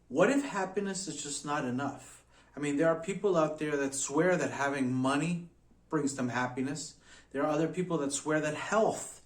What if happiness is just not enough? I mean, there are people out there that swear that having money brings them happiness. There are other people that swear that health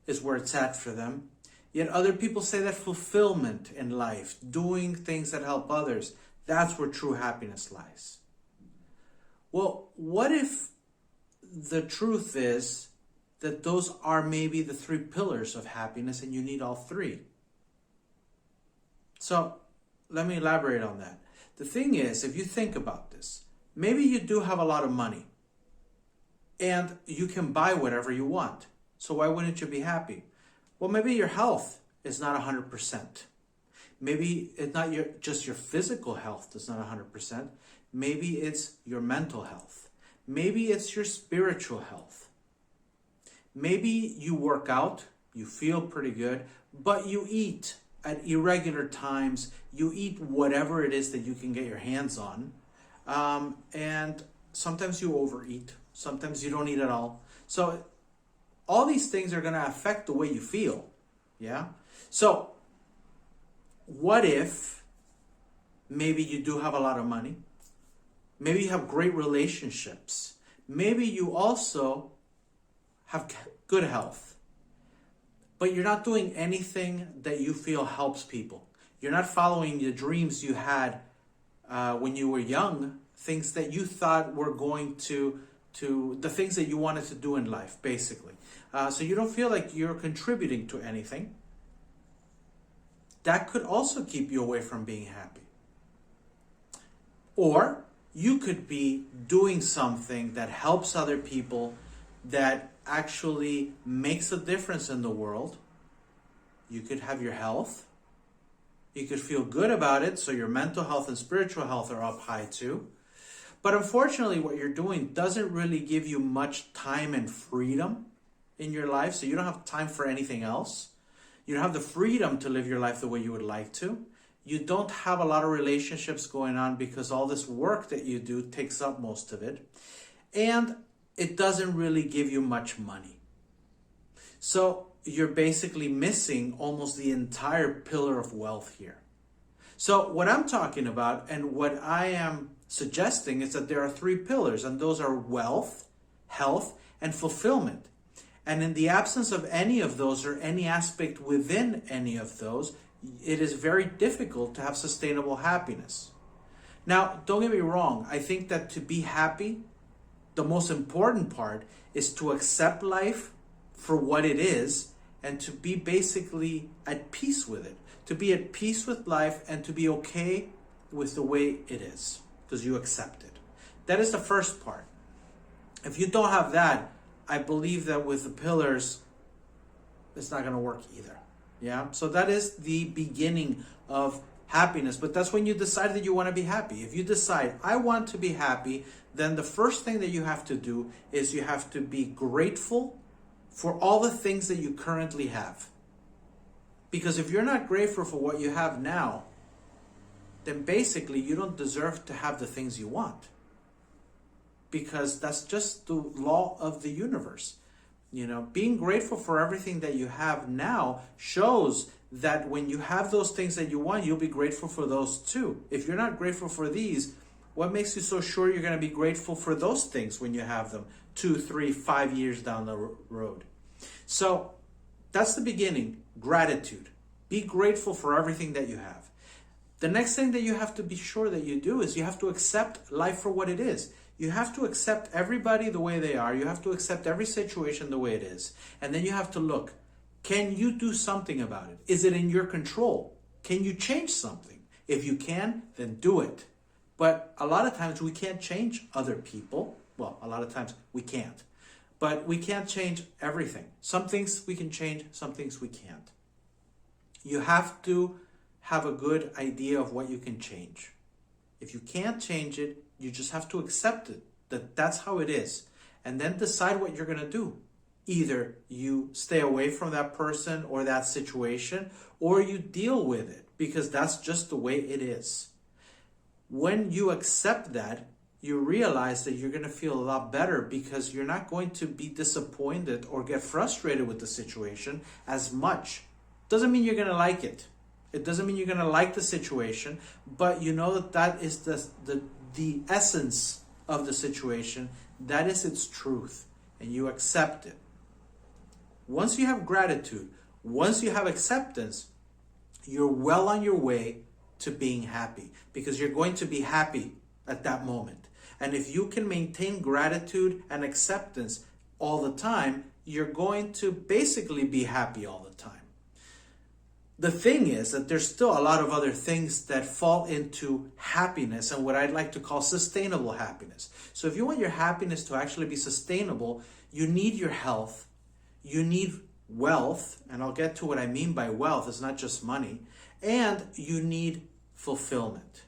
is where it's at for them. Yet other people say that fulfillment in life, doing things that help others, that's where true happiness lies. Well, what if the truth is that those are maybe the three pillars of happiness and you need all three? So let me elaborate on that. The thing is, if you think about this, maybe you do have a lot of money and you can buy whatever you want. So why wouldn't you be happy? Well, maybe your health is not 100%. Maybe it's not just your physical health that's not 100%. Maybe it's your mental health. Maybe it's your spiritual health. Maybe you work out, you feel pretty good, but you eat at irregular times. You eat whatever it is that you can get your hands on. And sometimes you overeat. Sometimes you don't eat at all. So all these things are going to affect the way you feel. Yeah? So what if maybe you do have a lot of money? Maybe you have great relationships. Maybe you also have good health. But you're not doing anything that you feel helps people. You're not following the dreams you had when you were young, things that you thought were going to the things that you wanted to do in life, basically. So you don't feel like you're contributing to anything. That could also keep you away from being happy. Or you could be doing something that helps other people, that actually makes a difference in the world. You could have your health. You could feel good about it, so your mental health and spiritual health are up high too. But unfortunately, what you're doing doesn't really give you much time and freedom in your life, so you don't have time for anything else. You don't have the freedom to live your life the way you would like to. You don't have a lot of relationships going on because all this work that you do takes up most of it. And it doesn't really give you much money. So you're basically missing almost the entire pillar of wealth here. So what I'm talking about and what I am suggesting is that there are three pillars, and those are wealth, health, and fulfillment. And in the absence of any of those or any aspect within any of those, it is very difficult to have sustainable happiness. Now, don't get me wrong. I think that to be happy, the most important part is to accept life for what it is and to be basically at peace with it. To be at peace with life and to be okay with the way it is because you accept it. That is the first part. If you don't have that, I believe that with the pillars, it's not going to work either. Yeah. So that is the beginning of happiness. But that's when you decide that you want to be happy. If you decide, I want to be happy, then the first thing that you have to do is you have to be grateful for all the things that you currently have. Because if you're not grateful for what you have now, then basically you don't deserve to have the things you want. Because that's just the law of the universe. You know, being grateful for everything that you have now shows that when you have those things that you want, you'll be grateful for those too. If you're not grateful for these, what makes you so sure you're going to be grateful for those things when you have them 2, 3, 5 years down the road? So that's the beginning, gratitude. Be grateful for everything that you have. The next thing that you have to be sure that you do is you have to accept life for what it is. You have to accept everybody the way they are. You have to accept every situation the way it is. And then you have to look, can you do something about it? Is it in your control? Can you change something? If you can, then do it. But a lot of times we can't change other people. Well, a lot of times we can't. But we can't change everything. Some things we can change, some things we can't. You have to have a good idea of what you can change. If you can't change it, you just have to accept it, that that's how it is. And then decide what you're going to do. Either you stay away from that person or that situation, or you deal with it, because that's just the way it is. When you accept that, you realize that you're going to feel a lot better because you're not going to be disappointed or get frustrated with the situation as much. Doesn't mean you're going to like it. It doesn't mean you're going to like the situation, but you know that that is the essence of the situation. That is its truth, and you accept it. Once you have gratitude, once you have acceptance, you're well on your way to being happy, because you're going to be happy at that moment. And if you can maintain gratitude and acceptance all the time, you're going to basically be happy all the time. The thing is that there's still a lot of other things that fall into happiness and what I'd like to call sustainable happiness. So if you want your happiness to actually be sustainable, you need your health, you need wealth, and I'll get to what I mean by wealth. It's not just money, and you need fulfillment.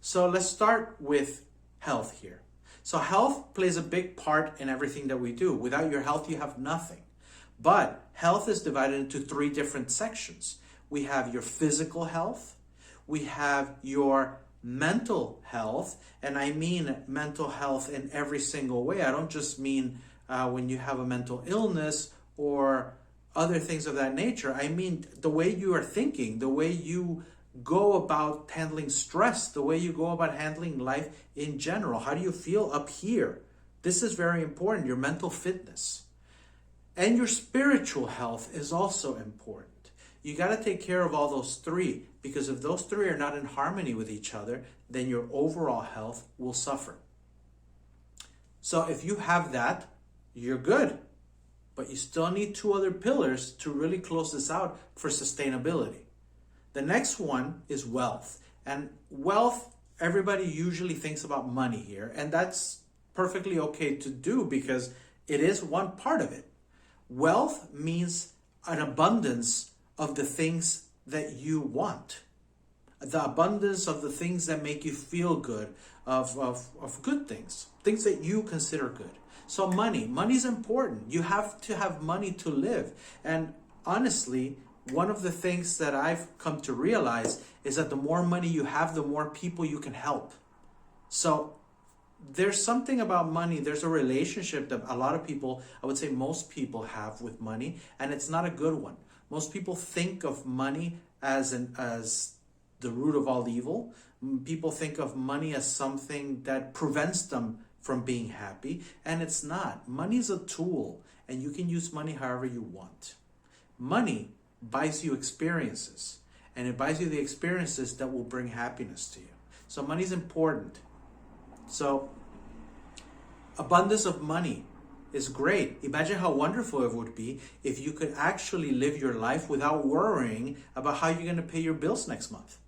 So let's start with health here. So health plays a big part in everything that we do. Without your health, you have nothing. But health is divided into three different sections. We have your physical health, we have your mental health, and I mean mental health in every single way. I don't just mean when you have a mental illness or other things of that nature. I mean the way you are thinking, the way you go about handling stress, the way you go about handling life in general. How do you feel up here? This is very important, your mental fitness. And your spiritual health is also important. You got to take care of all those three, because if those three are not in harmony with each other, then your overall health will suffer. So if you have that, you're good. But you still need two other pillars to really close this out for sustainability. The next one is wealth. And wealth, everybody usually thinks about money here, and that's perfectly okay to do because it is one part of it. Wealth means an abundance of the things that you want, the abundance of the things that make you feel good, of good things that you consider good. So money's important. You have to have money to live. And honestly, one of the things that I've come to realize is that the more money you have, the more people you can help. So there's something about money. There's a relationship that a lot of people, I would say most people, have with money, and it's not a good one. Most people think of money as the root of all evil. People think of money as something that prevents them from being happy, and it's not. Money is a tool, and you can use money however you want. Money buys you experiences, and it buys you the experiences that will bring happiness to you. So money is important. So abundance of money is great. Imagine how wonderful it would be if you could actually live your life without worrying about how you're going to pay your bills next month.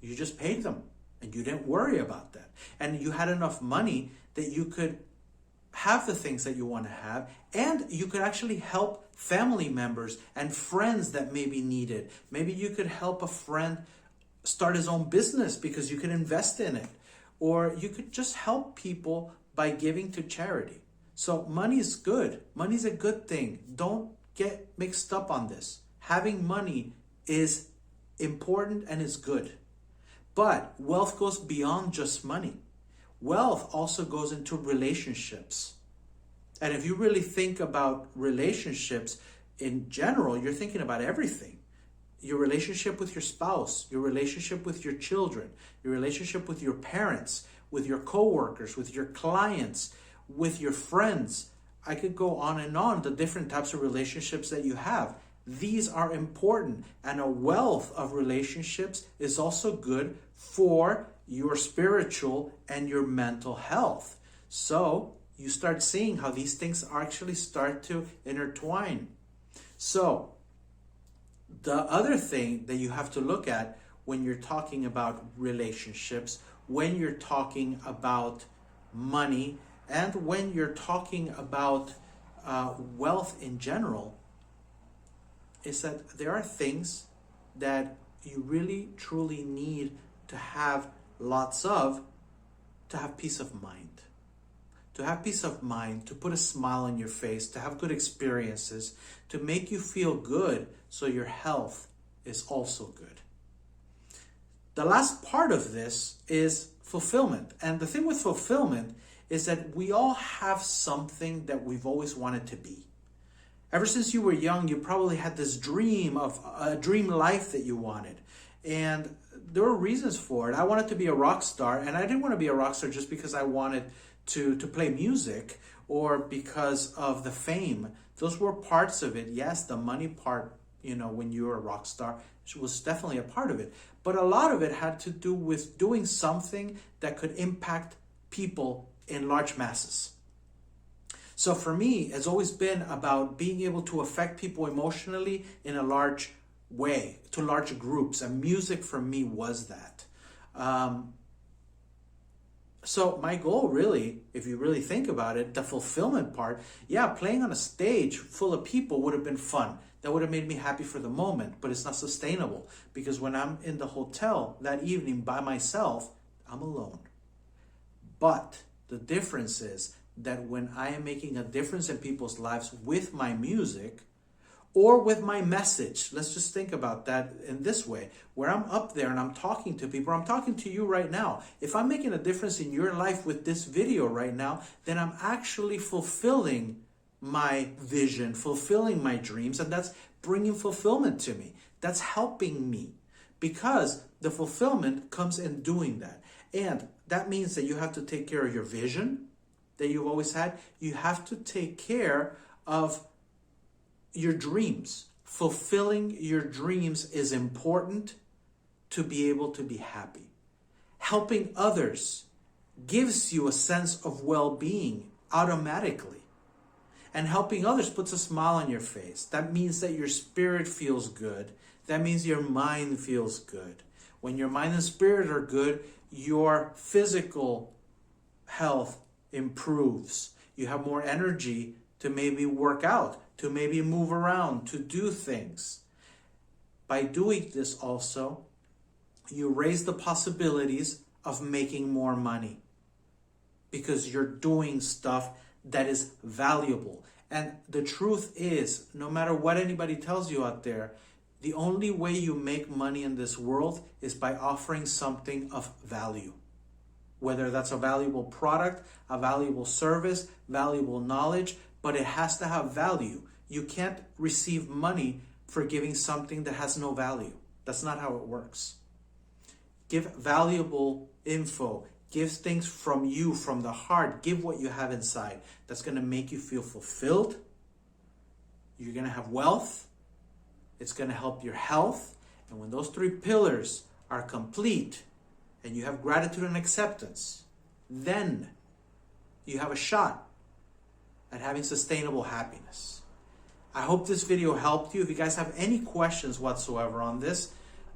You just paid them and you didn't worry about that. And you had enough money that you could have the things that you want to have, and you could actually help family members and friends that maybe need it. Maybe you could help a friend start his own business because you could invest in it. Or you could just help people by giving to charity. So money is good. Money is a good thing. Don't get mixed up on this. Having money is important and is good. But wealth goes beyond just money. Wealth also goes into relationships. And if you really think about relationships in general, you're thinking about everything. Your relationship with your spouse, your relationship with your children, your relationship with your parents, with your coworkers, with your clients, with your friends. I could go on, the different types of relationships that you have. These are important, and a wealth of relationships is also good for your spiritual and your mental health. So you start seeing how these things actually start to intertwine. So the other thing that you have to look at when you're talking about relationships, when you're talking about money, and when you're talking about wealth in general, is that there are things that you really truly need to have lots of to have peace of mind. To have peace of mind, to put a smile on your face, to have good experiences, to make you feel good so your health is also good. The last part of this is fulfillment. And the thing with fulfillment is that we all have something that we've always wanted to be. Ever since you were young, you probably had this dream of a dream life that you wanted. And there were reasons for it. I wanted to be a rock star, and I didn't want to be a rock star just because I wanted to play music or because of the fame. Those were parts of it. Yes, the money part, when you were a rock star, was definitely a part of it. But a lot of it had to do with doing something that could impact people in large masses. So for me, it's always been about being able to affect people emotionally in a large way, to large groups. And music for me was that. So my goal really, if you really think about it, the fulfillment part, yeah, playing on a stage full of people would have been fun. That would have made me happy for the moment, but it's not sustainable because when I'm in the hotel that evening by myself, I'm alone. But the difference is that when I am making a difference in people's lives with my music or with my message, let's just think about that in this way, where I'm up there and I'm talking to people, I'm talking to you right now. If I'm making a difference in your life with this video right now, then I'm actually fulfilling my vision, fulfilling my dreams, and that's bringing fulfillment to me. That's helping me because the fulfillment comes in doing that. And that means that you have to take care of your vision that you've always had. You have to take care of your dreams. Fulfilling your dreams is important to be able to be happy. Helping others gives you a sense of well-being automatically. And helping others puts a smile on your face. That means that your spirit feels good. That means your mind feels good. When your mind and spirit are good, your physical health improves. You have more energy to maybe work out, to maybe move around, to do things. By doing this also, you raise the possibilities of making more money because you're doing stuff that is valuable. And the truth is, no matter what anybody tells you out there, the only way you make money in this world is by offering something of value. Whether that's a valuable product, a valuable service, valuable knowledge, but it has to have value. You can't receive money for giving something that has no value. That's not how it works. Give valuable info. Give things from you, from the heart. Give what you have inside. That's going to make you feel fulfilled. You're going to have wealth. It's going to help your health. And when those three pillars are complete and you have gratitude and acceptance, then you have a shot at having sustainable happiness. I hope this video helped you. If you guys have any questions whatsoever on this,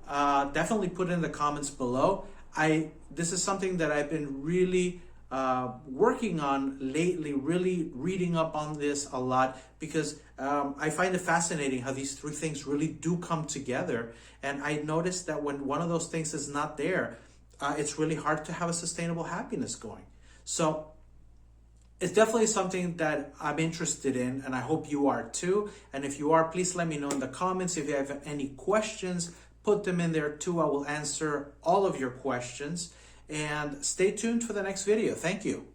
definitely put it in the comments below. This is something that I've been really working on lately, really reading up on this a lot because I find it fascinating how these three things really do come together. And I noticed that when one of those things is not there, it's really hard to have a sustainable happiness going. So it's definitely something that I'm interested in, and I hope you are too. And if you are, please let me know in the comments. If you have any questions, put them in there too. I will answer all of your questions. And stay tuned for the next video. Thank you.